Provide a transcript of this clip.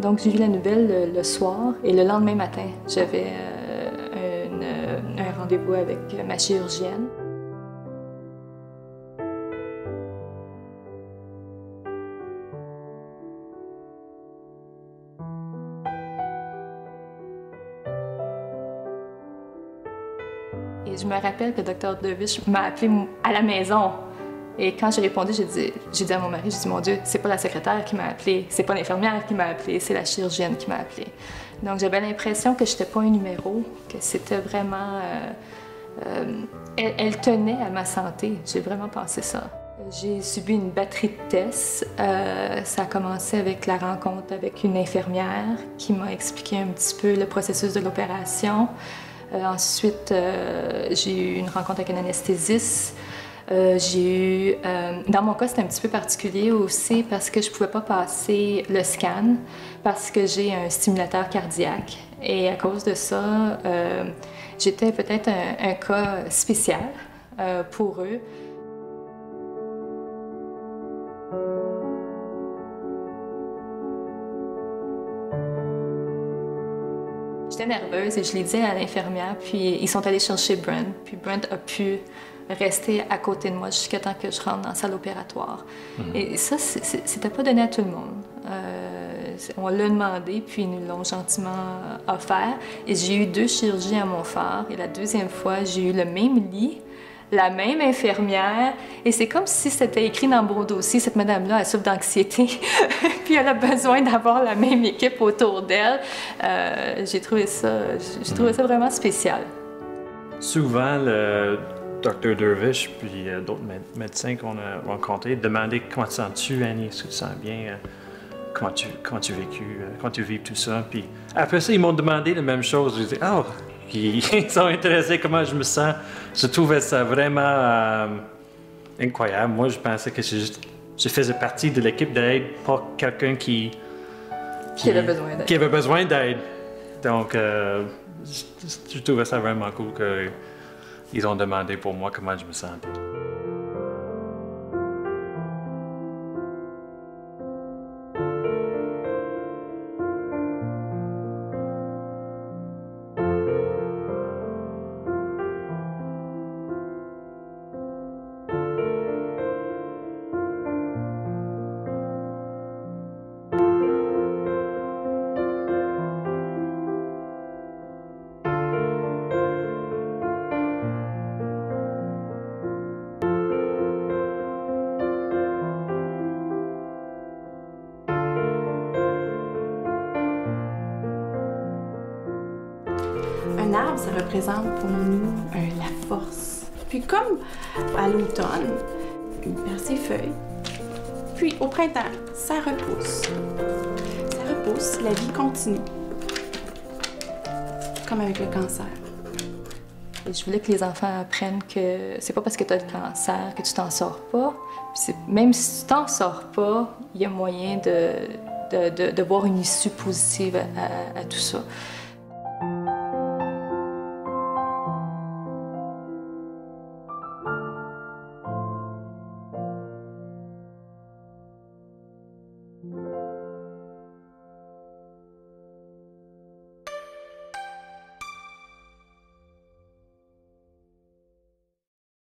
Donc j'ai eu la nouvelle le soir et le lendemain matin, j'avais un rendez-vous avec ma chirurgienne. Et je me rappelle que le Dr. Dervish m'a appelée à la maison. Et quand j'ai répondu, j'ai dit à mon mari, j'ai dit, mon Dieu, c'est pas la secrétaire qui m'a appelée, c'est pas l'infirmière qui m'a appelée, c'est la chirurgienne qui m'a appelée. Donc j'avais l'impression que j'étais pas un numéro, que c'était vraiment... elle tenait à ma santé, j'ai vraiment pensé ça. J'ai subi une batterie de tests. Ça a commencé avec la rencontre avec une infirmière qui m'a expliqué un petit peu le processus de l'opération. Ensuite, j'ai eu une rencontre avec un anesthésiste. Dans mon cas, c'était un petit peu particulier aussi parce que je ne pouvais pas passer le scan parce que j'ai un stimulateur cardiaque. Et à cause de ça, j'étais peut-être un cas spécial pour eux. J'étais nerveuse et je l'ai dit à l'infirmière, puis ils sont allés chercher Brent. Puis Brent a pu rester à côté de moi jusqu'à temps que je rentre dans la salle opératoire. Et ça, c'était pas donné à tout le monde. On l'a demandé, puis ils nous l'ont gentiment offert. Et j'ai eu 2 chirurgies à Montfort. Et la deuxième fois, j'ai eu le même lit, la même infirmière. Et c'est comme si c'était écrit dans mon dossier, cette madame-là, elle souffre d'anxiété, puis elle a besoin d'avoir la même équipe autour d'elle. J'ai trouvé ça vraiment spécial. Souvent, le Dr. Dervish puis d'autres médecins qu'on a rencontrés demandaient comment te sens-tu, Annie, est-ce que tu te sens bien, comment tu vis tout ça. Puis après ça, ils m'ont demandé la même chose. Je disais, oh, ils sont intéressés comment je me sens. Je trouvais ça vraiment incroyable. Moi, je pensais que je faisais partie de l'équipe d'aide, pas quelqu'un qui avait besoin d'aide. Donc, je trouvais ça vraiment cool qu'ils ont demandé pour moi comment je me sentais. Un arbre, ça représente pour nous la force. Puis comme à l'automne, il perd ses feuilles. Puis au printemps, ça repousse. Ça repousse, la vie continue. Comme avec le cancer. Et je voulais que les enfants apprennent que c'est pas parce que tu as le cancer que tu t'en sors pas. Puis même si tu t'en sors pas, il y a moyen de voir une issue positive à tout ça.